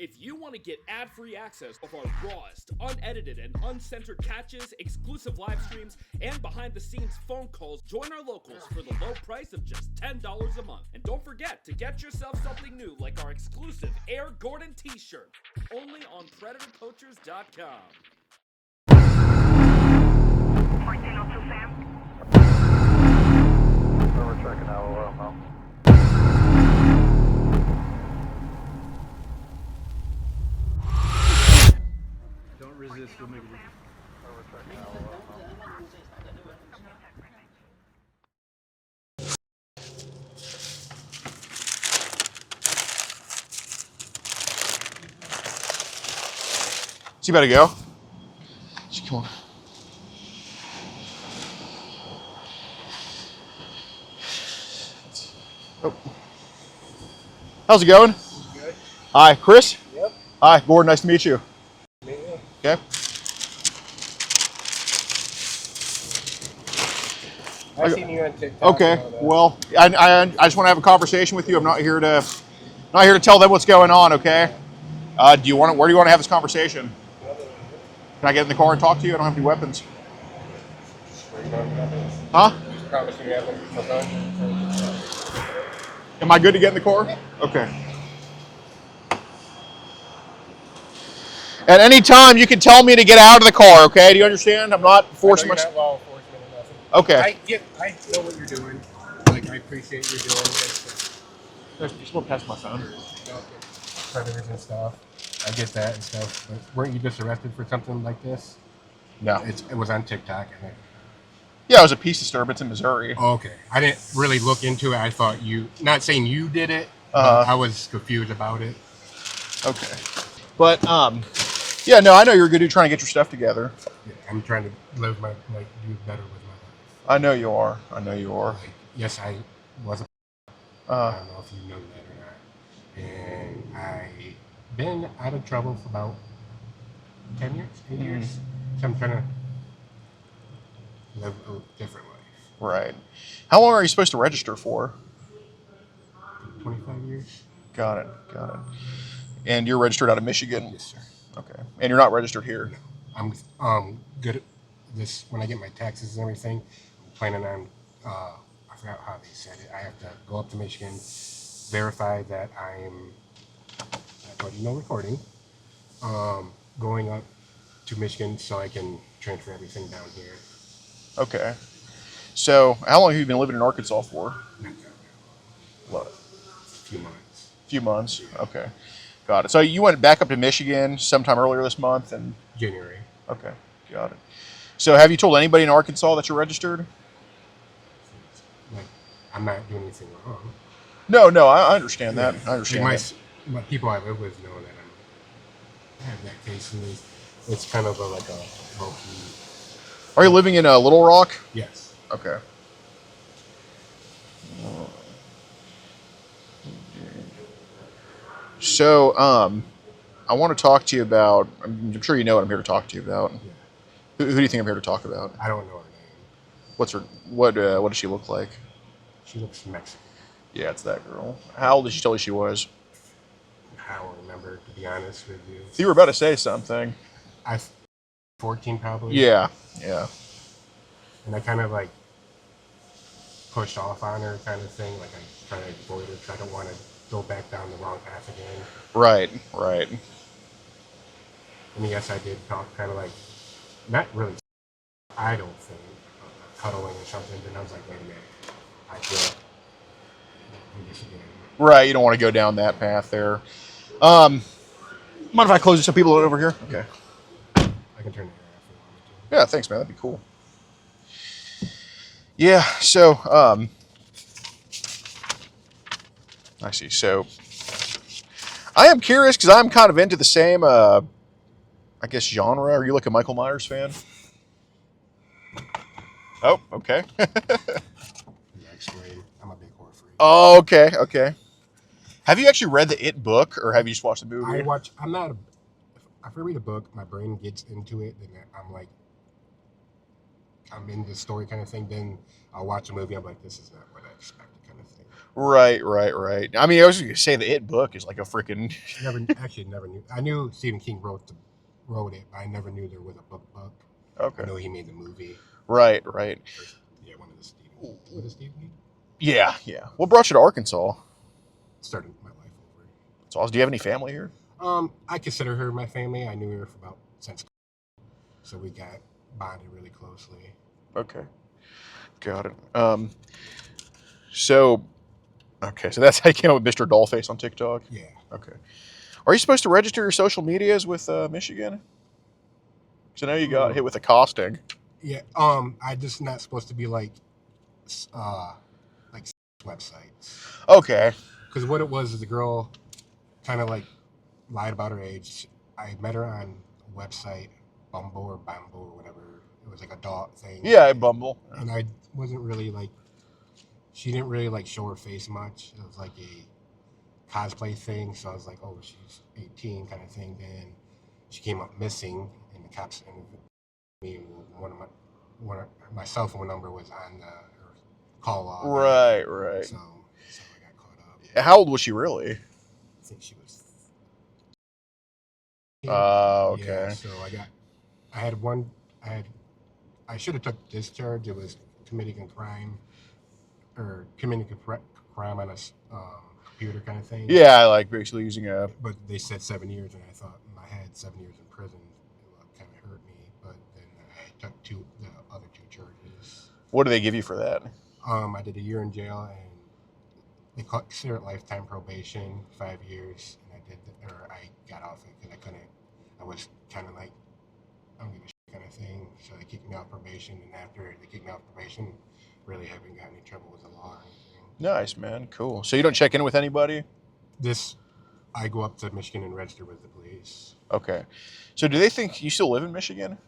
If you want to get ad-free access of our rawest, unedited, and uncensored catches, exclusive live streams, and behind-the-scenes phone calls, join our locals for the low price of just $10 a month. And don't forget to get yourself something new like our exclusive Air Gordon t-shirt, only on PredatorPoachers.com. 1402 Sam. We're checking out oil now. Don't resist, you'll make it. We're checking out oil now. So you better go. Come on. Oh. How's it going? Good. Hi, Chris? Yep. Hi, Gordon. Nice to meet you. Me too. Okay. I've seen you on TikTok. Okay. Well, I just want to have a conversation with you. I'm not here to tell them what's going on. Okay. Where do you want to have this conversation? Can I get in the car and talk to you? I don't have any weapons. Huh? Am I good to get in the car? Okay. At any time, you can tell me to get out of the car, okay? Do you understand? I'm not forcing myself. Law enforcement or nothing. Okay. I know what you're doing. Like, I appreciate you doing this. You're supposed to pass my phone. Predators and stuff. I get that and stuff. But weren't you just arrested for something like this? No. It was on TikTok, I think. Yeah, it was a peace disturbance in Missouri. Oh, okay. I didn't really look into it. I thought not saying you did it, Uh-huh. but I was confused about it. Okay. But, yeah, no, I know you're a good dude trying to get your stuff together. Yeah, I'm trying to do better with my life. I know you are. Like, yes, I was I don't know if you know that or not. And I've been out of trouble for about 10 years, 8 years. So I'm trying to live a different life. Right. How long are you supposed to register for? 25 years? Got it. And you're registered out of Michigan? Yes, sir. Okay. And you're not registered here? No. I'm good at this. When I get my taxes and everything, I'm planning on, I forgot how they said it. I have to go up to Michigan, verify that I'm, recording, going up to Michigan so I can transfer everything down here. Okay. So, how long have you been living in Arkansas for? What? A Few few months. months? Okay. Got it. So, you went back up to Michigan sometime earlier this month? And January. okay. Got it. So, have you told anybody in Arkansas that you're registered? Like, I'm not doing anything wrong. No, I understand that. I understand that. My people I live with know that I have that case, and it's kind of like a low-key. Are you living in Little Rock? Yes. Okay. So, I want to talk to you about. I'm sure you know what I'm here to talk to you about. Yeah. Who do you think I'm here to talk about? I don't know her name. What's her? What does she look like? She looks Mexican. Yeah, it's that girl. How old did she tell you she was? I don't remember, to be honest with you. You were about to say something. 14 probably. Yeah. And I kind of like pushed off on her, kind of thing. Like I try to avoid her because I don't want to go back down the wrong path again. Right. And yes, I did talk kind of like, not really, I don't think, cuddling or something. Then I was like, wait a minute, I feel do this again. Right. You don't want to go down that path there. Mind if I close this so people over here? Okay. I can turn it off if you want me to. Yeah, thanks, man. That'd be cool. Yeah, so, I see. So, I am curious because I'm kind of into the same, I guess, genre. Are you like a Michael Myers fan? Oh, okay. Explain. I'm a big horror freak. Oh, okay. Have you actually read the It book, or have you just watched the movie? If I read a book, my brain gets into it, then I'm in the story kind of thing. Then I'll watch a movie. I'm like, this is not what I expected kind of thing. Right. I mean, I was going to say the It book is like a freaking... Never knew. I knew Stephen King wrote it, but I never knew there was a book. Okay. I know he made the movie. Right. Yeah, one of the Stephen. Was it Stephen King? Yeah. What brought you to Arkansas? Started my life over. So, do you have any family here? I consider her my family. I knew her since, so we got bonded really closely. Okay, got it. So that's how you came up with Mr. Dollface on TikTok. Yeah. Okay. Are you supposed to register your social medias with Michigan? Because I know you got hit with accosting. Yeah. I just not supposed to be like websites. Okay. Because what it was is the girl kind of like lied about her age. I met her on a website, Bumble or whatever. It was like a dog thing. Yeah, Bumble. And I wasn't really like, she didn't really like show her face much. It was like a cosplay thing. So I was like, oh, she's 18 kind of thing. Then she came up missing, and the cops interviewed me. My cell phone number was on her call log. Right. So I got caught up. How old was she really? I think she was. Okay. Yeah, so I should have took discharge. It was committing a crime on a computer kind of thing. Yeah, like basically using a... But they said 7 years, and I thought in my head 7 years in prison kind of hurt me. But then I took the other two charges. What do they give you for that? I did a year in jail, and they considered lifetime probation, 5 years, and I got off it because I was kind of like, I don't give a shit kind of thing. So they kicked me off probation, and after they kicked me off probation, really haven't gotten in trouble with the law or anything. Nice, man. Cool. So you don't check in with anybody? I go up to Michigan and register with the police. Okay. So do they think you still live in Michigan?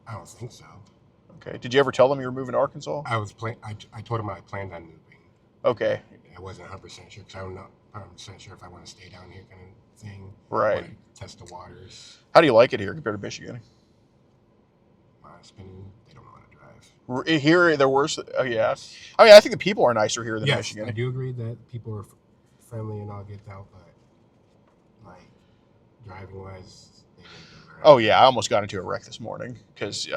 I don't think so. Okay. Did you ever tell them you were moving to Arkansas? I told them I planned on moving. Okay. I wasn't 100% sure because I'm not 100% sure if I want to stay down here kind of thing. Right. I want to test the waters. How do you like it here compared to Michigan? My opinion, they don't know how to drive. Here, they're worse. Oh, yeah. I mean, I think the people are nicer here than Michigan. I do agree that people are friendly and all get out, but like driving wise, they need to learn. Oh, yeah. I almost got into a wreck this morning because,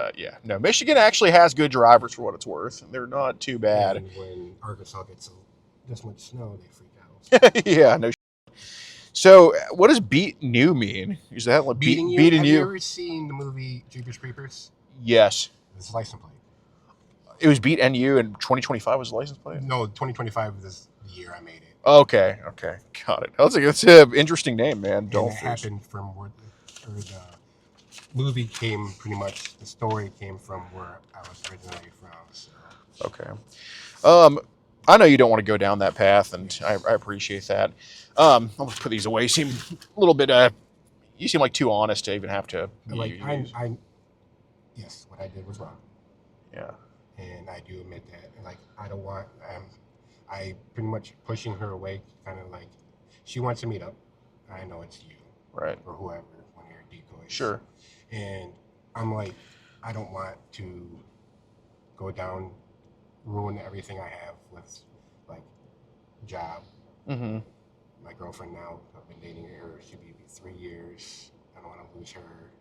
no, Michigan actually has good drivers for what it's worth. They're not too bad. And when Arkansas gets this much snow, they freak out. Yeah, no. So, what does beat new mean? Is that like beating you? Have you ever seen the movie Jeepers Creepers? Yes. It's license plate. It was beat NU and 2025 was the license plate? No, 2025 is the year I made it. Okay. Got it. That's an interesting name, man. It happened from where the movie came, pretty much, the story came from where I was originally from. So. Okay. I know you don't want to go down that path, and I appreciate that. I'll just put these away. You seem a little bit, you seem like too honest to even have to. Yes, what I did was wrong. Yeah. And I do admit that. And like, I don't want, I pretty much pushing her away, kind of like, she wants to meet up. I know it's you. Right. Or whoever, one of your decoys. Sure. And I'm like, I don't want to go down, ruin everything I have with, like, job. Mm-hmm. My girlfriend now, I've been dating her, she'll be 3 years. I don't want to lose her.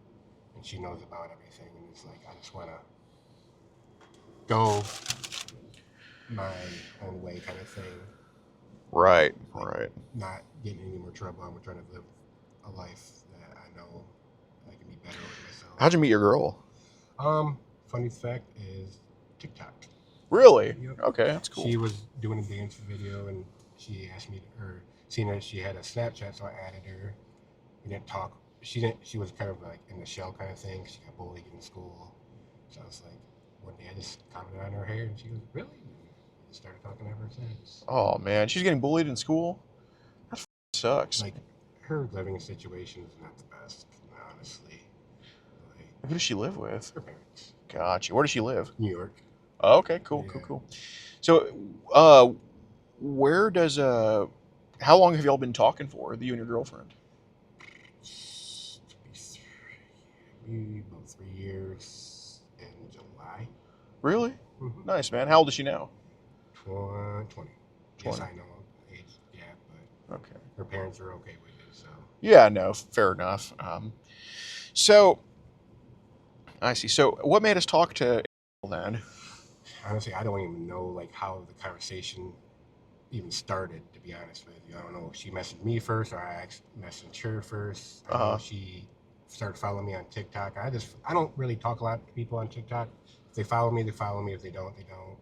And she knows about everything. And it's like, I just want to go my own way kind of thing. Right. Not getting any more trouble. I'm trying to live a life that I know I can be better with myself. How'd you meet your girl? Funny fact is TikTok. Really? Yep. Okay, that's cool. She was doing a dance video and she asked me, seeing that she had a Snapchat, so I added her. We didn't talk. She was kind of like in the shell kind of thing. She got bullied in school. So I was like, one day I just commented on her hair and she goes, really? And we started talking ever since. Oh, man. She's getting bullied in school? That sucks. Like, her living situation is not the best, honestly. Like, who does she live with? Her parents. Gotcha. Where does she live? New York. Oh, okay, cool. So, where does, how long have y'all been talking for, you and your girlfriend? About 3 years in July. Really? Mm-hmm. Nice, man. How old is she now? 20. Yes, 20. I know age gap, but Okay. her parents are okay with it. So Yeah, no, fair enough. So I see. So what made us talk to then? honestly, I don't even know like how the conversation even started. To be honest with you, I don't know if she messaged me first or I messaged her first. I know she started following me on TikTok. I don't really talk a lot to people on TikTok. If they follow me, they follow me. If they don't, they don't.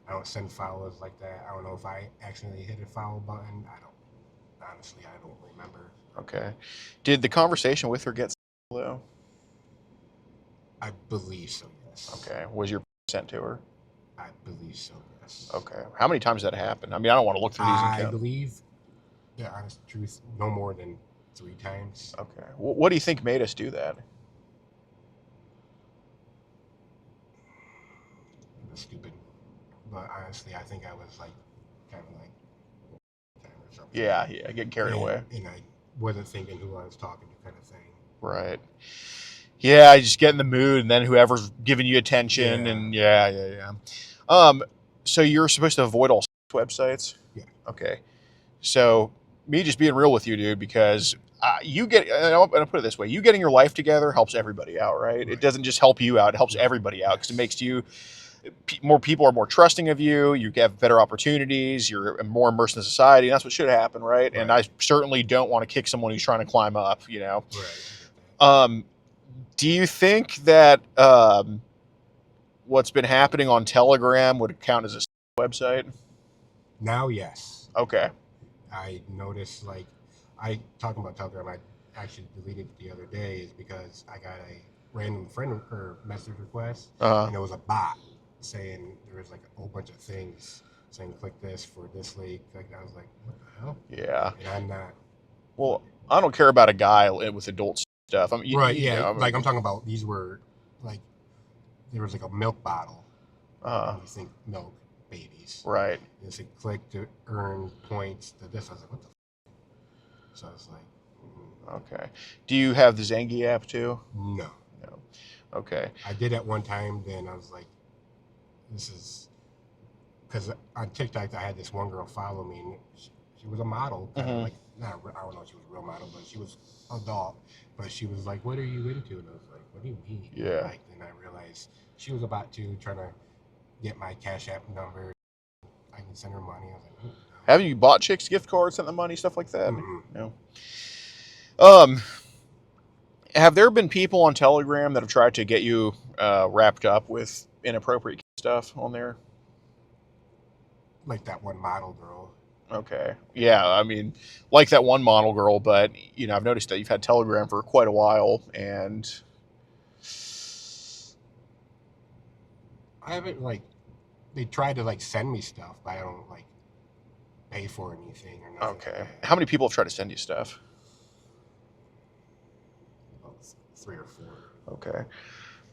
I don't send followers like that. I don't know if I accidentally hit a follow button. I don't. Honestly, I don't remember. Okay. Did the conversation with her get though? I believe so. Yes. Okay. Was your sent to her? I believe so. Yes. Okay. How many times did that happen? I mean, I don't want to look through these and I count. believe, the honest truth, no more than 3 times. Okay. What do you think made us do that? It was stupid. But honestly, I think I was like, kind of like, or something. Yeah, getting carried away. And I wasn't thinking who I was talking to, kind of thing. Right. Yeah, I just get in the mood, and then whoever's giving you attention, Yeah. and yeah. So you're supposed to avoid all websites? Yeah. Okay. So me just being real with you, dude, because you get, and I'll put it this way, you getting your life together helps everybody out, right? It doesn't just help you out, it helps everybody out because it makes you, more people are more trusting of you, you have better opportunities, you're more immersed in society, and that's what should happen, right? And I certainly don't want to kick someone who's trying to climb up, you know? Right. Do you think that what's been happening on Telegram would count as a website? Now, yes. Okay. I noticed, like, talking about Telegram, I actually deleted it the other day is because I got a random friend or message request, and it was a bot saying there was like a whole bunch of things saying click this for this link. Like, I was like, what the hell? Yeah. And I'm not. Well, I don't care about a guy with adult stuff. I mean, Right, you yeah. know, Like, I'm talking about, these were, like, there was like a milk bottle. And you think milk, babies. Right. And it said click to earn points to this. I was like, what the So I was like, okay. Do you have the Zengi app too? no. No. Okay. I did at one time, then I was like, this is, because on TikTok I had this one girl follow me, and she was a model, kind of like, I don't know if she was a real model, but she was adult, but she was like, what are you into? And I was like, what do you mean? Yeah. Like, then I realized she was about to try to get my Cash App number. I can send her money. I was like, no. Have you bought chicks gift cards, sent them money, stuff like that? Mm-hmm. No. Have there been people on Telegram that have tried to get you wrapped up with inappropriate stuff on there? Like that one model girl. Okay. Yeah, I mean, like that one model girl, but, you know, I've noticed that you've had Telegram for quite a while, and I haven't, like, they tried to, like, send me stuff, but I don't, like, pay for anything or nothing. okay. Like that. How many people have tried to send you stuff? About 3 or 4. Okay.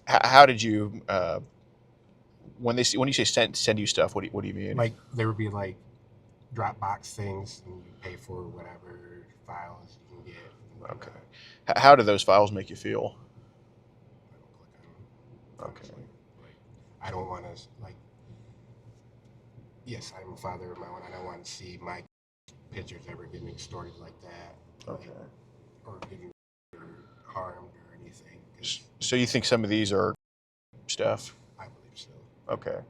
How did you, when you say send you stuff, what do you mean? Like, there would be, like, Dropbox things, and you pay for whatever files you can get. Okay. How do those files make you feel? I don't click on them. Okay. Like, I don't want to, like, yes, I'm a father of my own. I don't want to see my pictures ever getting stories like that. Okay. Like, or getting harmed or anything. So you think some of these are stuff? I believe so. Okay.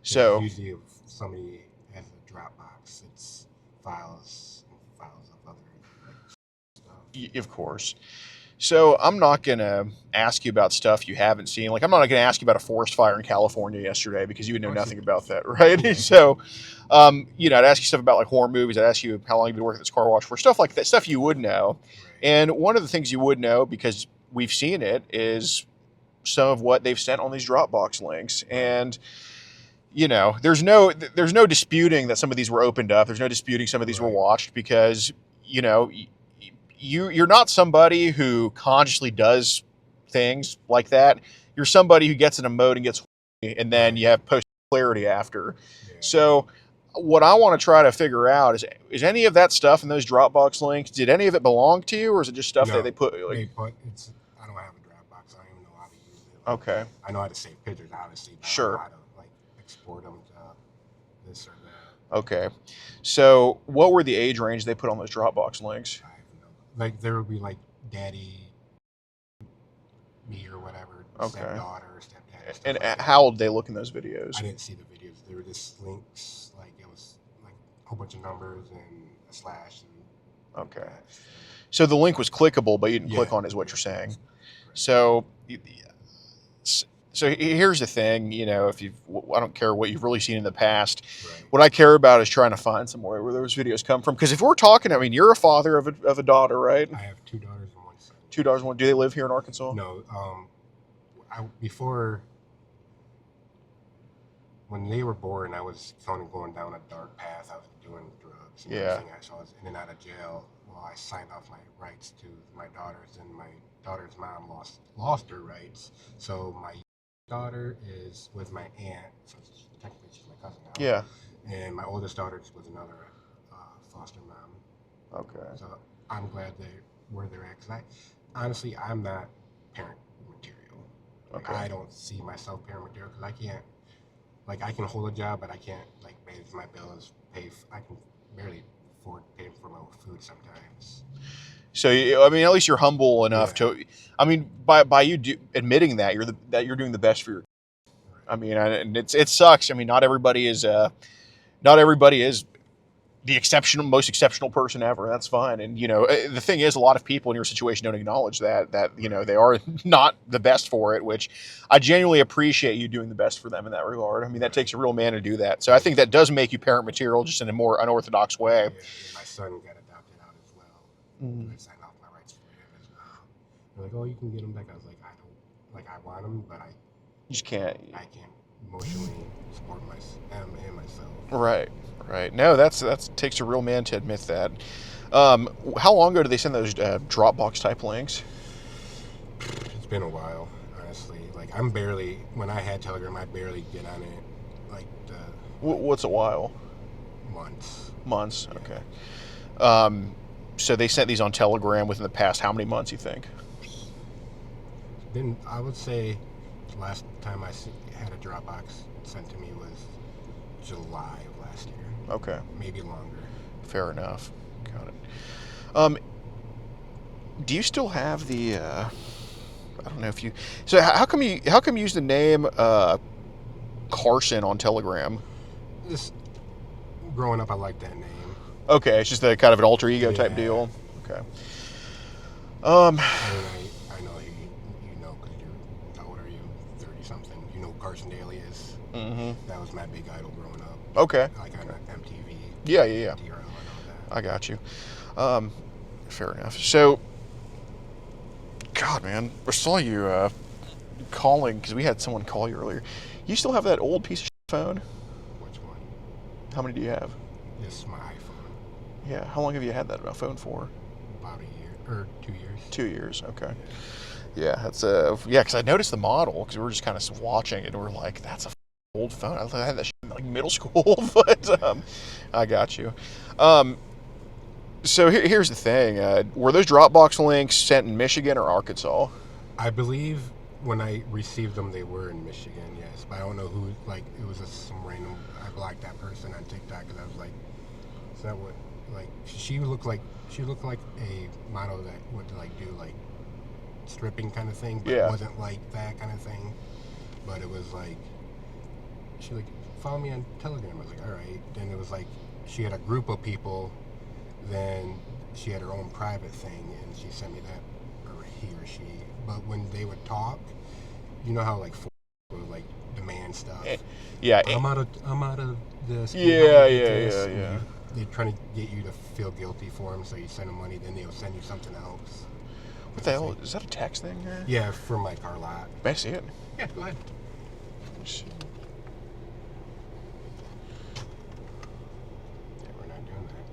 So usually if somebody has a Dropbox, it's files of other, like, stuff. Of course. So I'm not going to ask you about stuff you haven't seen. Like, I'm not going to ask you about a forest fire in California yesterday because you would know nothing about that, right? So, you know, I'd ask you stuff about, like, horror movies. I'd ask you how long you've been working at this car wash for, stuff like that, stuff you would know. Right. And one of the things you would know, because we've seen it, is some of what they've sent on these Dropbox links. And, you know, there's no disputing that some of these were opened up. There's no disputing some of these were watched because, you know, you're not somebody who consciously does things like that. You're somebody who gets in a mode and gets horny, and then you have post clarity after. Yeah. So what I want to try to figure out is any of that stuff in those Dropbox links, did any of it belong to you, or is it just stuff that they put? Like, I don't have a Dropbox. I don't even know how to use it. Okay. I know how to save pictures, obviously. But Sure. I don't know how to, like, export them to this or that. Okay. So what were the age range they put on those Dropbox links? I have no, like there would be like daddy, me or whatever, Okay. stepdaughter, stepdad. And like how old they look in those videos? I didn't see the videos. They were just links. Like it was like a whole bunch of numbers and a slash. And Okay. So the link was clickable, but you didn't click on it, is what you're saying. So, so here's the thing, you know, I don't care what you've really seen in the past. Right. What I care about is trying to find somewhere where those videos come from. Because if we're talking, I mean, you're a father of a daughter, right? I have 2 daughters and 1 son. 2 daughters, 1. Do they live here in Arkansas? No. Before, when they were born, I was kind of going down a dark path. I was doing drugs and everything. So I was in and out of jail. Well, I signed off my rights to my daughters, and my daughter's mom lost her rights. So my daughter is with my aunt, so technically she's my cousin now. Yeah. And my oldest daughter is with another foster mom. Okay. So I'm glad where they're at, because honestly, I'm not parent material. Like, Okay. I don't see myself parent material, because I can't, like, I can hold a job, but I can't, like, pay my bills, I can barely afford paying for my own food sometimes. So I mean, at least you're humble enough to. I mean, by you admitting that you're doing the best for your. I mean, and it sucks. I mean, not everybody is the most exceptional person ever. That's fine. And you know, the thing is, a lot of people in your situation don't acknowledge that you know they are not the best for it. Which I genuinely appreciate you doing the best for them in that regard. I mean, that takes a real man to do that. So I think that does make you parent material, just in a more unorthodox way. Yeah, and my son got adopted out as well. I signed off my rights for him as well. They're like, oh, you can get him back. I was like, I want him, but I just can't. I can't emotionally support him and myself. Right. No, that takes a real man to admit that. How long ago did they send those Dropbox type links? It's been a while, honestly. Like when I had Telegram, I barely get on it. Like What's a while? Months. Okay. So they sent these on Telegram within the past how many months, you think? I would say the last time I had a Dropbox sent to me was July of last year. Okay. Maybe longer. Fair enough. Got it. Do you still have the? I don't know if you. So how come you use the name Carson on Telegram? Just growing up, I liked that name. Okay, it's just a kind of an alter ego type deal. Okay. I know you know, because how old are you? 30-something. You know Carson Daly is. Mm-hmm. That was my big idol growing up. Okay. Like on MTV. Yeah. DRL and all that. I got you. Fair enough. So, God, man, I saw you calling because we had someone call you earlier. You still have that old piece of phone? Which one? How many do you have? This is my iPhone. Yeah. How long have you had that phone for? About a year or 2 years. 2 years. Okay. Yeah, that's because I noticed the model because we were just kind of watching it and we're like, that's a old phone. I had that shit in like middle school, but I got you. So here's the thing: were those Dropbox links sent in Michigan or Arkansas? I believe when I received them, they were in Michigan. Yes, but I don't know who. Like, it was just some random. I blocked that person on TikTok because I was like, "Is that what?" Like, she looked like a model that would like do like stripping kind of thing, but it wasn't like that kind of thing. But it was like, she like, follow me on Telegram. I was like, all right. Then it was like, she had a group of people. Then she had her own private thing, and she sent me that, or he or she. But when they would talk, you know how like would like demand stuff. Yeah. I'm out of this. Yeah. They're trying to get you to feel guilty for them, so you send them money. Then they'll send you something else. What the hell? Is that a text thing here? Yeah, from my car lot. May I see it? Yeah, go ahead. Yeah, we're not doing that.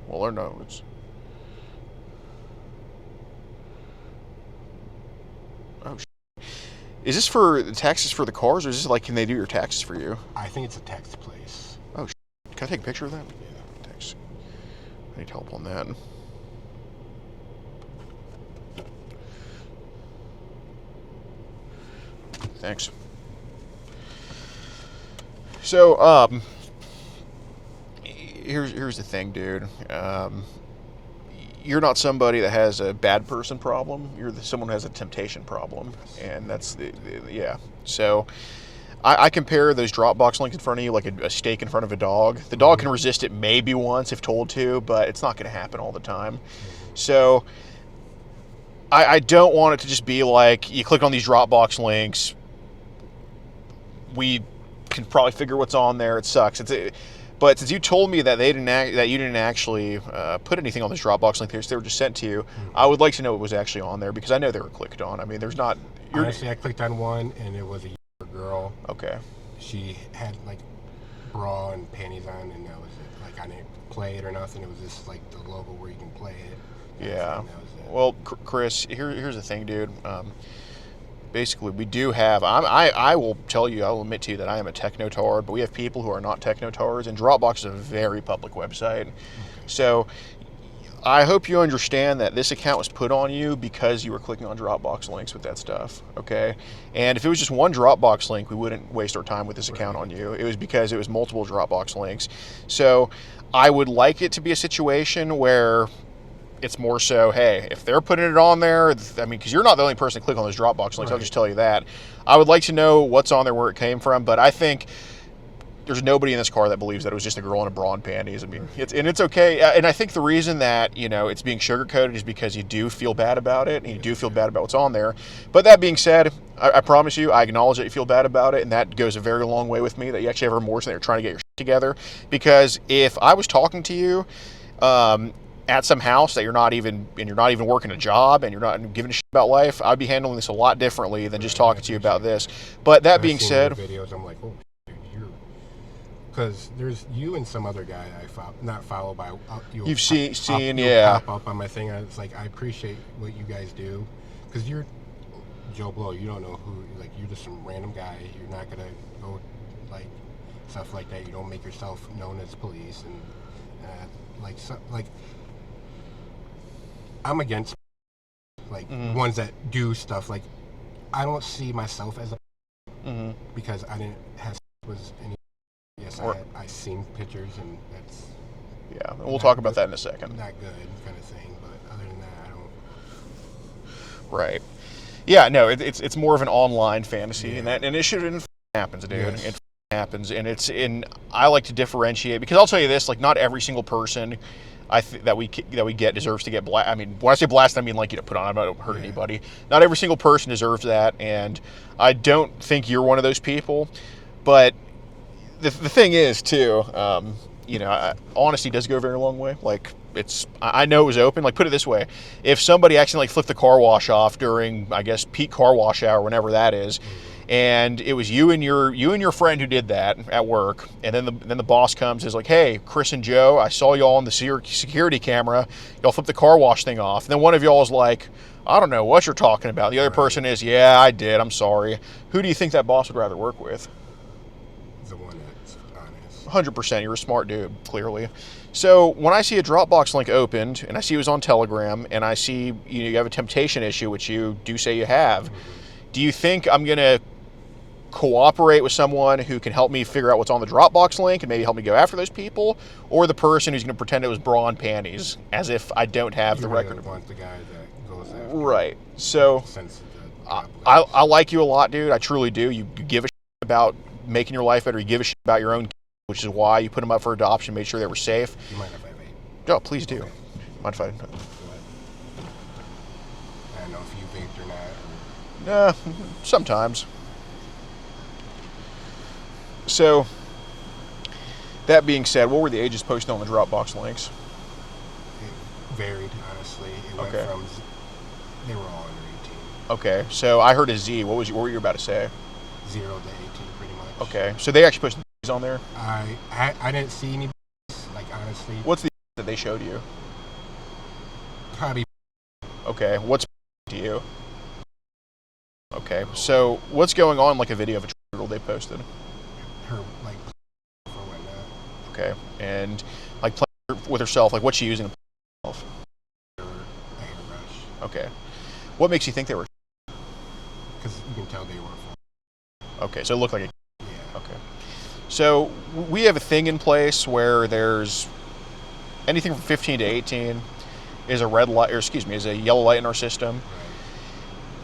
Well, or no, it's. Oh, is this for the taxes for the cars, or is this like, can they do your taxes for you? I think it's a text place. Oh, can I take a picture of that? Yeah. Thanks. I need help on that. Thanks. So, here's the thing, dude. You're not somebody that has a bad person problem. You're someone who has a temptation problem, and that's yeah. So I compare those Dropbox links in front of you like a steak in front of a dog. The dog can resist it maybe once if told to, but it's not going to happen all the time. So I don't want it to just be like you click on these Dropbox links. We can probably figure what's on there. It sucks. But since you told me that you didn't actually put anything on this Dropbox link, they were just sent to you, I would like to know what was actually on there because I know they were clicked on. I mean, there's not. Honestly, I clicked on one and it was a girl. Okay. She had like bra and panties on, and that was it. Like I didn't play it or nothing. It was just like the logo where you can play it. Yeah. Well, Chris, here's the thing, dude. Basically, we do have. I will tell you. I will admit to you that I am a technotard, but we have people who are not technotards, and Dropbox is a very public website. Okay. So, I hope you understand that this account was put on you because you were clicking on Dropbox links with that stuff. Okay, and if it was just one Dropbox link, we wouldn't waste our time with this account on you. It was because it was multiple Dropbox links. So, I would like it to be a situation where it's more so, hey, if they're putting it on there, I mean, because you're not the only person to click on those Dropbox links, right. I'll just tell you that. I would like to know what's on there, where it came from, but I think there's nobody in this car that believes that it was just a girl in a bra and panties. I mean, it's okay. And I think the reason that, it's being sugarcoated is because you do feel bad about it, and you do feel bad about what's on there. But that being said, I promise you, I acknowledge that you feel bad about it, and that goes a very long way with me, that you actually have remorse and that you're trying to get your shit together. Because if I was talking to you, at some house that you're not even working a job and you're not giving a shit about life, I'd be handling this a lot differently than just talking to you about this. But that being said, videos, I'm like, oh, because there's you and some other guy I follow by. You've seen, yeah. Pop up on my thing. It's like I appreciate what you guys do, because you're Joe Blow. You don't know who. Like you're just some random guy. You're not gonna go like stuff like that. You don't make yourself known as police and like. I'm against ones that do stuff like I don't see myself as a because I didn't have was any. Yes, I seen pictures and that's and we'll talk about that in a second. Not good kind of thing, but other than that, I don't. Right. Yeah. No. It's more of an online fantasy, and it shouldn't happen, dude. Yes. It happens, and I like to differentiate because I'll tell you this: like, not every single person that we get deserves to get blasted. I mean, when I say blasted, I mean like put on. I don't hurt anybody. Not every single person deserves that, and I don't think you're one of those people. But the thing is too, honesty does go a very long way. Like I know it was open. Like put it this way: if somebody accidentally flipped the car wash off during, I guess, peak car wash hour, whenever that is. And it was you and your friend who did that at work, and then the boss comes and is like, hey, Chris and Joe, I saw y'all on the security camera. Y'all flipped the car wash thing off. And then one of y'all is like, I don't know what you're talking about. The other person is, yeah, I did. I'm sorry. Who do you think that boss would rather work with? The one that's honest. 100%. You're a smart dude, clearly. So when I see a Dropbox link opened, and I see it was on Telegram, and I see you have a temptation issue, which you do say you have, do you think I'm going to cooperate with someone who can help me figure out what's on the Dropbox link and maybe help me go after those people, or the person who's going to pretend it was bra and panties as if I don't have the record? Want the guy that goes after right. So I like you a lot, dude. I truly do. You give a shit about making your life better. You give a shit about your own kids, which is why you put them up for adoption, made sure they were safe. You mind if I vape? Oh, please do. Okay. Mind if I? I don't know if you vaped or not. Sometimes. So, that being said, what were the ages posted on the Dropbox links? It varied, honestly. It went from, they were all under 18. Okay, so I heard a Z. What were you about to say? 0 to 18, pretty much. Okay, so they actually posted Z's on there? I didn't see any, like, honestly. What's the that they showed you? Probably. Okay, what's to you? Okay, so what's going on, like a video of a girl they posted? Her, like, or whatnot. Okay, and like playing with herself, like what's she using to play with herself? A hairbrush. Okay, what makes you think they were? Because you can tell they were. Okay, so it looked like a. Yeah. Okay, so we have a thing in place where there's anything from 15 to 18 is a red light, or excuse me, is a yellow light in our system.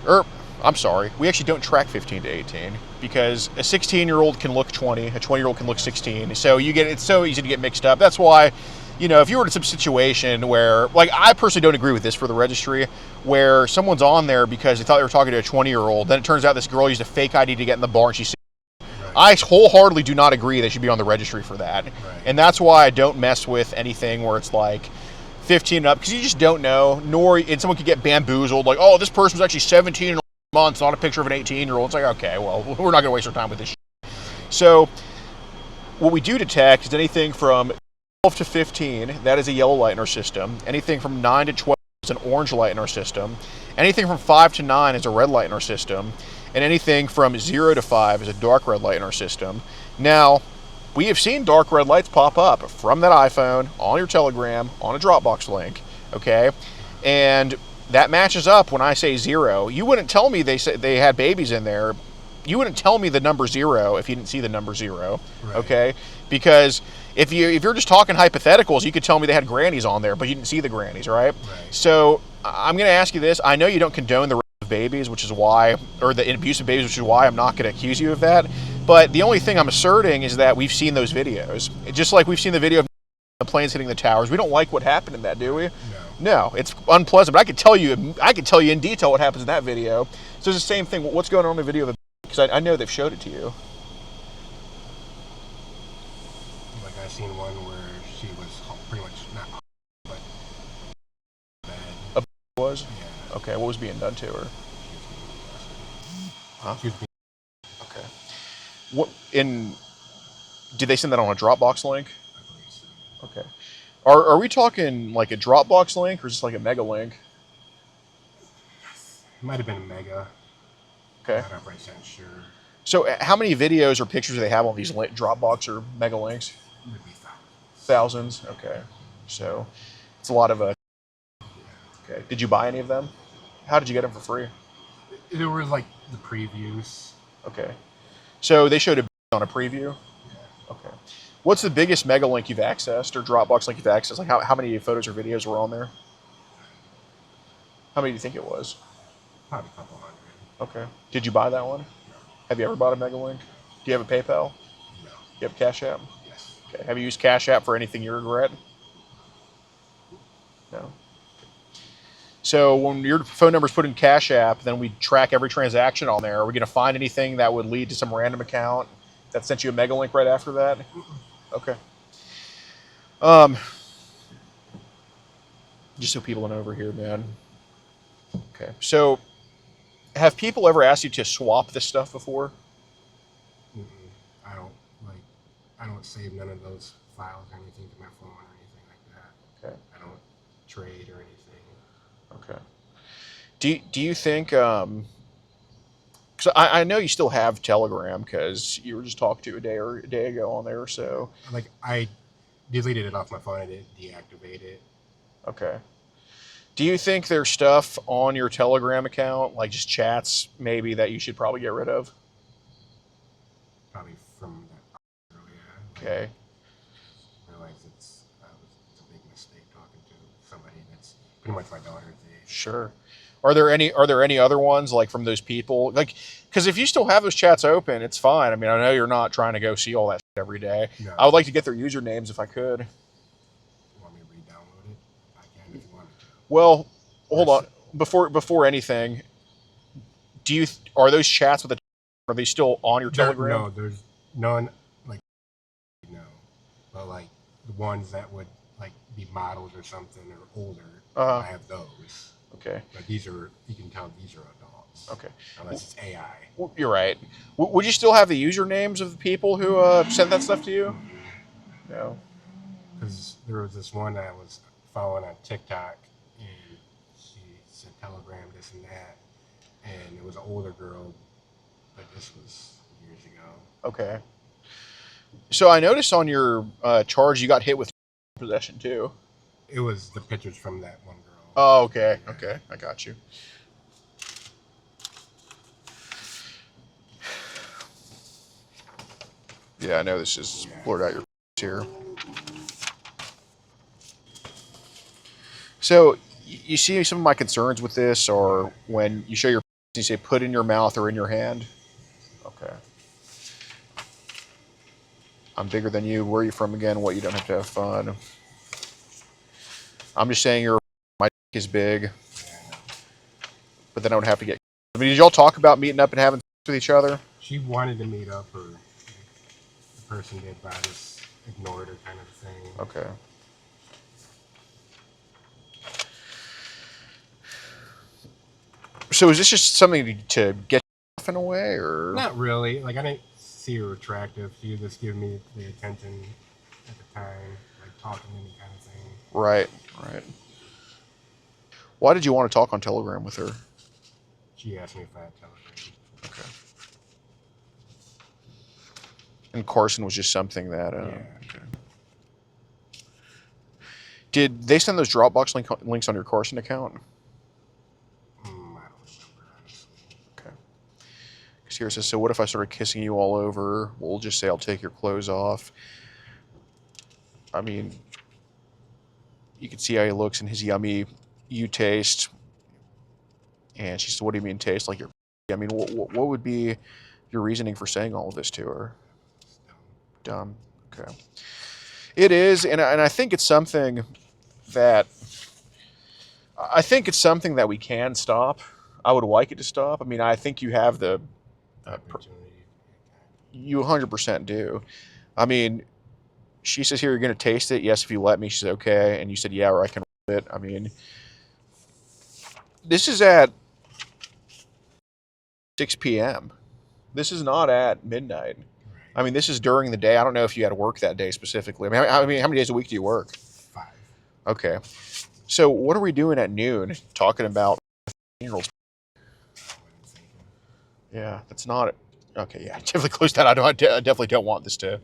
Or, I'm sorry, we actually don't track 15 to 18 because a 16-year-old can look 20, a 20-year-old can look 16. So it's so easy to get mixed up. That's why, you know, if you were in some situation where, like, I personally don't agree with this for the registry, where someone's on there because they thought they were talking to a 20-year-old, then it turns out this girl used a fake ID to get in the bar and she's. I wholeheartedly do not agree they should be on the registry for that. And that's why I don't mess with anything where it's like 15 and up, because you just don't know, and someone could get bamboozled, like, oh, this person's actually 17 and months, not a picture of an 18-year-old. It's like, okay, well, we're not going to waste our time with this shit. So what we do detect is anything from 12 to 15, that is a yellow light in our system. Anything from 9 to 12 is an orange light in our system. Anything from 5 to 9 is a red light in our system. And anything from 0 to 5 is a dark red light in our system. Now, we have seen dark red lights pop up from that iPhone, on your Telegram, on a Dropbox link, okay? And that matches up when I say 0. You wouldn't tell me they had babies in there. You wouldn't tell me the number 0 if you didn't see the number 0, okay? Because if you're just talking hypotheticals, you could tell me they had grannies on there, but you didn't see the grannies, right? So I'm going to ask you this. I know you don't condone the of babies, which is why, or the abuse of babies, which is why I'm not going to accuse you of that. But the only thing I'm asserting is that we've seen those videos. Just like we've seen the video of the planes hitting the towers. We don't like what happened in that, do we? No, it's unpleasant. But I can tell you in detail what happens in that video. So it's the same thing. What's going on in the video? Because I know they've showed it to you. Like I seen one where she was pretty much not, but bad. Was? Yeah. Okay, what was being done to her? Huh? Okay. Did they send that on a Dropbox link? Okay. Are we talking like a Dropbox link or just like a mega link? It might have been a mega. Okay. I'm not 100% sure. So how many videos or pictures do they have on these Dropbox or mega links? Maybe thousands. Okay. So it's a lot of Okay. Did you buy any of them? How did you get them for free? There was like the previews. Okay. So they showed it on a preview? Yeah. Okay. What's the biggest mega link you've accessed or Dropbox link you've accessed? Like how many photos or videos were on there? How many do you think it was? Probably a couple hundred. Okay. Did you buy that one? No. Have you ever bought a mega link? Do you have a PayPal? No. You have Cash App? Yes. Okay. Have you used Cash App for anything you regret? No. So when your phone number is put in Cash App, then we track every transaction on there. Are we going to find anything that would lead to some random account that sent you a mega link right after that? Okay. Just so people know over here, man. Okay. So have people ever asked you to swap this stuff before? I don't save none of those files or anything to my phone or anything like that. Okay. I don't trade or anything. Okay. Do you think, because I know you still have Telegram because you were just talking to a day ago on there, so. Like, I deleted it off my phone. I didn't deactivate it. Okay. Do you think there's stuff on your Telegram account, like just chats maybe, that you should probably get rid of? Probably from that earlier. Okay. I realize it's a big mistake talking to somebody that's pretty much my daughter's age. Sure. Are there any other ones like from those people? Like, because if you still have those chats open, it's fine. I mean, I know you're not trying to go see all that shit every day. No. I would like to get their usernames if I could. You want me to re-download it? I can if you want me to. Well, hold on. Before anything, are those chats with the? Are they still on your Telegram? No, there's none. Like, no, but like the ones that would like be models or something or older, I have those. Okay. But you can tell these are adults. Okay. Unless it's AI. Well, you're right. Would you still have the usernames of the people who sent that stuff to you? No. Because there was this one I was following on TikTok, and she said Telegram, this and that, and it was an older girl, but this was years ago. Okay. So I noticed on your charge you got hit with possession too. It was the pictures from that one girl. Oh, okay. Okay, I got you. Yeah, I know this is blurred out your here. So you see some of my concerns with this, or when you show your you say put in your mouth or in your hand. Okay. I'm bigger than you. Where are you from again? What, you don't have to have fun. I'm just saying my dick is big, but then I would have to get. I mean, did y'all talk about meeting up and having sex with each other? She wanted to meet up, or the person did, but I just ignored her, kind of thing. Okay. So is this just something to get off in a way, or Not really. Like, I didn't see her attractive. She just gave me the attention at the time, like talking to me, kind of thing. right? Right. Why did you want to talk on Telegram with her? She asked me if I had Telegram. Okay. And Carson was just something that. Yeah. Okay. Did they send those Dropbox links on your Carson account? I don't remember, honestly. Okay. Because here it says, so what if I started kissing you all over? We'll just say I'll take your clothes off. I mean, you can see how he looks in his yummy you taste. And she said, what do you mean taste? Like your. I mean, what would be your reasoning for saying all of this to her? Dumb. Okay. It is, and I think it's something that we can stop. I would like it to stop. I mean, I think you have the you 100% do. I mean, she says here you're going to taste it. Yes, if you let me. She said okay, and you said yeah, or I can it. I mean, this is at 6 p.m. This is not at midnight. I mean, this is during the day. I don't know if you had to work that day specifically. I mean, how many days a week do you work? 5. Okay. So what are we doing at noon talking about 15-year-olds? Yeah, that's not... Okay, yeah, definitely close that. I definitely don't want this to,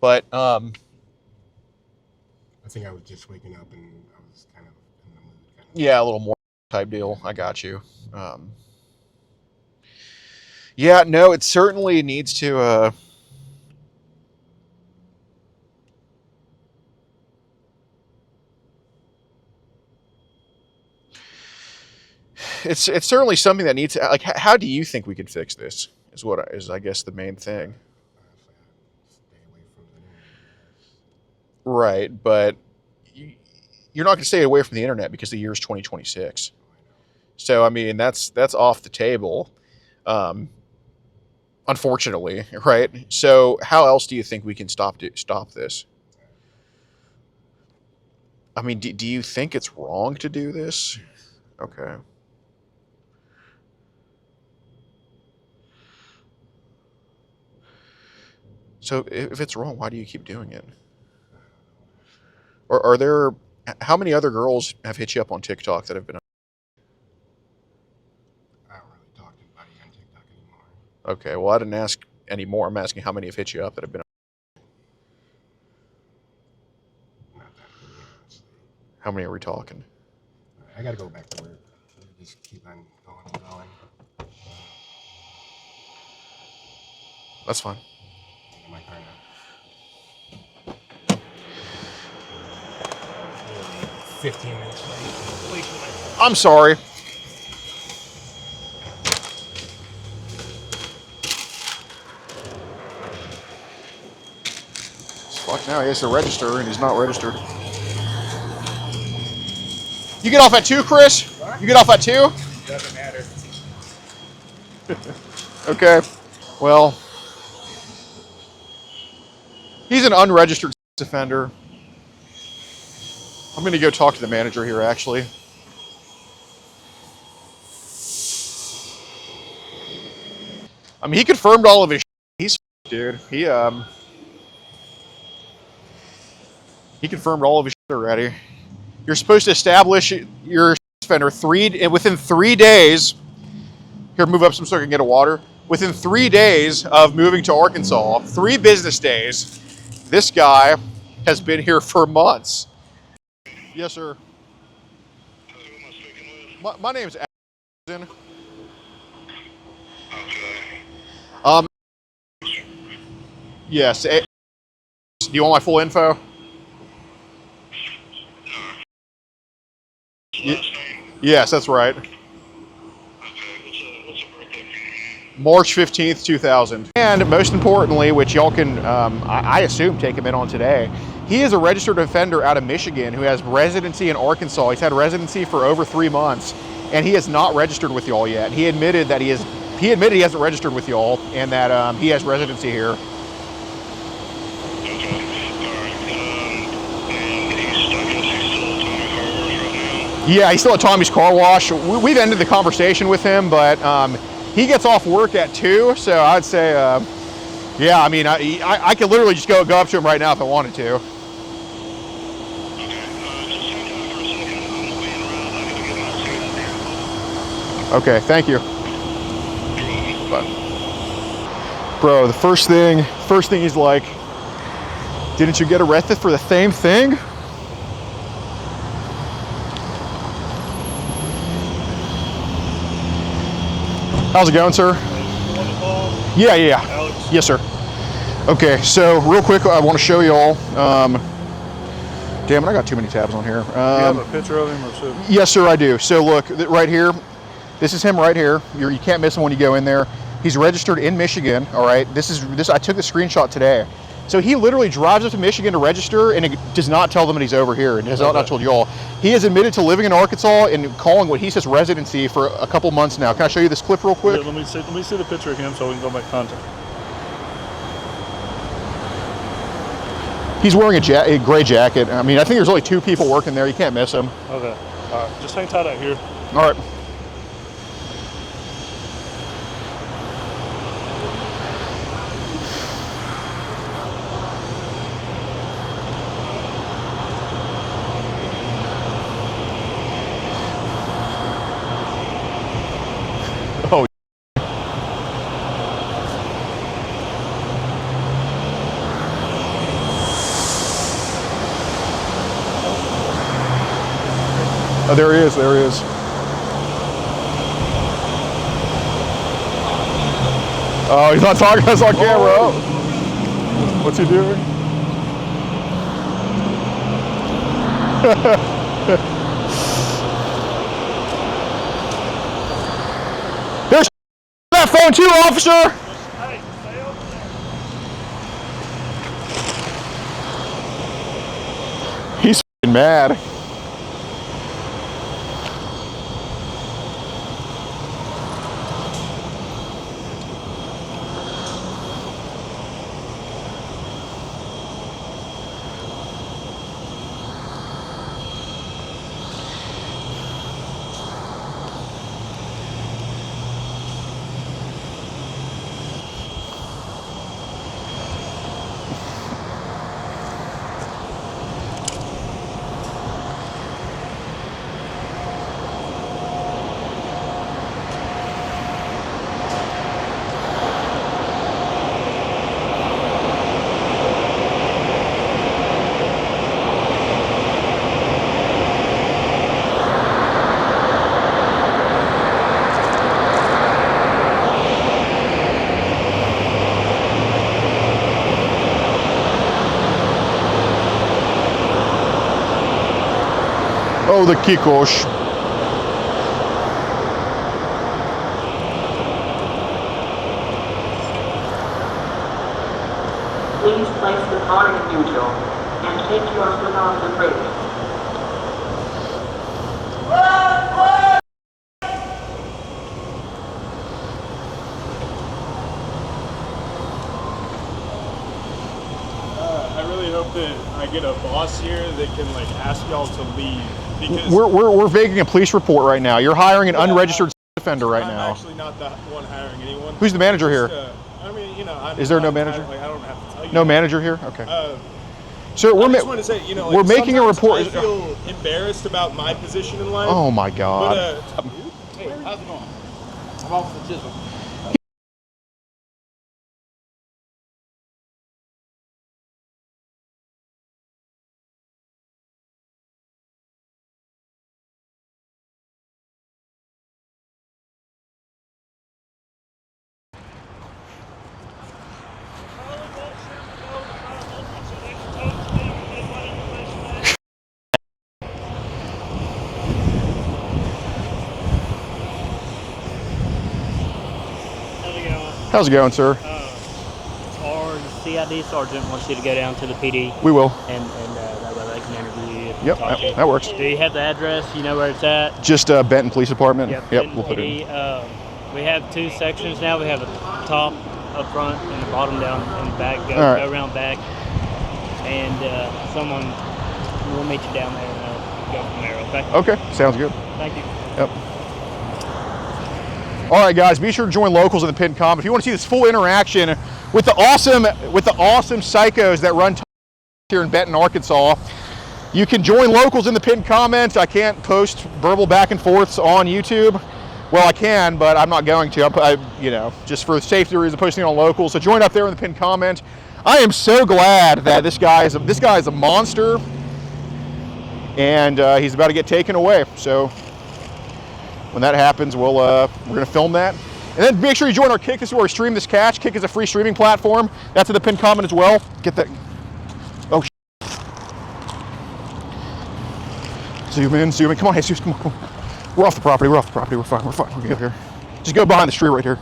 But, I think I was just waking up and I was kind of in the mood. Yeah, a little more type deal. I got you. Yeah, no, it certainly needs to... It's certainly something that needs... Like, how do you think we could fix this? Is I guess the main thing. Stay away from the internet. Right, but you're not going to stay away from the internet because the year is 2026. So I mean, that's off the table, unfortunately, right? So how else do you think we can stop this? I mean, do you think it's wrong to do this? Okay. So if it's wrong, why do you keep doing it? Or are there... How many other girls have hit you up on TikTok that have been... I don't really talk to anybody on TikTok anymore. Okay, well, I didn't ask anymore. I'm asking how many have hit you up that have been... Not that many, honestly. How many are we talking? I gotta go back to work. Just keep on going and going. That's fine. In my car now. 15 minutes late. I'm sorry. Fuck, now he has to register and he's not registered. You get off at 2, Chris? What? You get off at 2? Doesn't matter. Okay. Well, he's an unregistered offender. I'm going to go talk to the manager here, actually. I mean, he confirmed all of his shit. He's dude. He confirmed all of his shit already. You're supposed to establish your offender within 3 days. Here, move up some so I can get a water. Within 3 days of moving to Arkansas, 3 business days, this guy has been here for months. Yes, sir. My name's Ashton. Yes. Do you want my full info? Yes, that's right. Okay, what's the birthday for you? March 15th, 2000. And most importantly, which y'all can, I assume, take him in on today, he is a registered offender out of Michigan who has residency in Arkansas. He's had residency for over 3 months, and he has not registered with y'all yet. He admitted that he hasn't registered with y'all, and that he has residency here. Okay, alright. And he's still at Tommy Car Wash right now? Yeah, he's still at Tommy's Car Wash. We've ended the conversation with him, but he gets off work at 2, so I'd say, yeah, I mean, I could literally just go up to him right now if I wanted to. Okay, thank you. Bye. Bro, the first thing he's like, didn't you get arrested for the same thing? How's it going, sir? Yeah. Alex? Yes, sir. Okay, so real quick, I want to show you all. Damn it, I got too many tabs on here. You have a picture of him or so? Yes, sir, I do. So look, right here, this is him right here. You can't miss him when you go in there. He's registered in Michigan, all right? This. I took the screenshot today. So he literally drives up to Michigan to register, and it does not tell them that he's over here, and has not told y'all. He has admitted to living in Arkansas and calling what he says residency for a couple months now. Can I show you this clip real quick? Yeah, let me see the picture of him so we can go make contact. He's wearing a gray jacket. I mean, I think there's only 2 people working there. You can't miss him. Okay, all right, just hang tight out here. All right. Oh. Oh, there he is. Oh, he's not talking to us on camera. Oh. What's he doing? There's that phone too, officer! Hey, stay over there. He's f***ing mad. Oh, the Kikosh. Please place the car in neutral and take your foot off the brake. I really hope that I get a boss here that can like ask y'all to leave because We're making a police report right now. You're hiring an unregistered offender right I'm now. actually not the one hiring anyone. Who's the manager here? I mean, you know, Is there no manager? Like, I don't have to tell you. No that. manager here? Okay. Sir, I we're just want to say, you know, like, we're making a sometimes report. I feel embarrassed about my position in life. Oh my God. But, Hey, how's it going? I'm Officer Chisholm. How's it going, sir? Our CID sergeant wants you to go down to the PD. We will. And that way they can interview you. Yep, that works. Do you have the address? You know where it's at? Just Benton Police Department. Yep, We'll put it in. We have 2 sections now. We have a top up front and the bottom down in the back. Go around back. And someone will meet you down there and go from there, okay? Okay, sounds good. Thank you. Yep. All right, guys, be sure to join locals in the pinned comment if you want to see this full interaction with the awesome psychos that run here in Benton, Arkansas. You can join locals in the pinned comment. I can't post verbal back and forths on YouTube. Well, I can, but I'm not going to. Just for safety reasons, posting on locals. So join up there in the pinned comment. I am so glad that this guy is a monster, and he's about to get taken away. So when that happens, we're gonna film that, and then make sure you join our Kick. This is where we stream this catch. Kick is a free streaming platform. That's in the pinned comment as well. Get that. Oh. Zoom in. Come on, Jesus. Come on. We're off the property. We're fine. We're good here. Just go behind the street right here.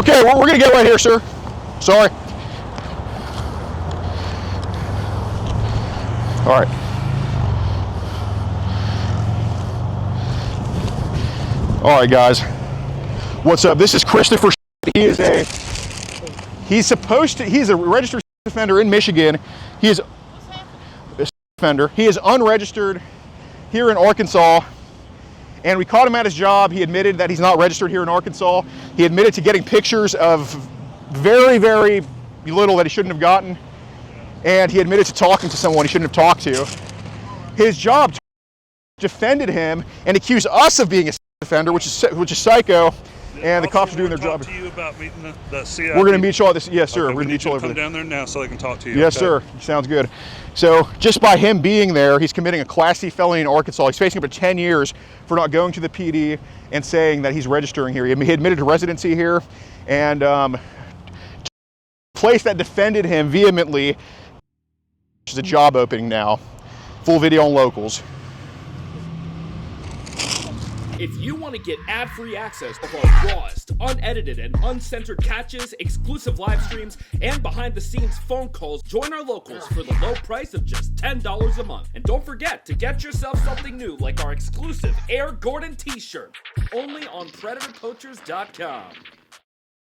Okay, we're gonna get right here, sir. Sorry. All right. All right, guys. What's up? This is Christopher. He's a registered offender in Michigan. He is unregistered here in Arkansas, and we caught him at his job. He admitted that he's not registered here in Arkansas. He admitted to getting pictures of very, very little that he shouldn't have gotten, and he admitted to talking to someone he shouldn't have talked to. His job defended him and accused us of being a offender, which is psycho. And the cops are doing their job. To you about meeting the CID. We're going to meet you all this. Yes, sir. Okay, we're going to meet you all over come there. down there now so they can talk to you. Yes, okay? sir. Sounds good. So just by him being there, he's committing a Class C felony in Arkansas. He's facing up to 10 years for not going to the PD and saying that he's registering here. He admitted to residency here, and place that defended him vehemently, which is a job opening now. Full video on locals. If you want to get ad-free access to our rawest, unedited, and uncensored catches, exclusive live streams, and behind-the-scenes phone calls, join our locals for the low price of just $10 a month. And don't forget to get yourself something new like our exclusive Air Gordon t-shirt, only on PredatorPoachers.com.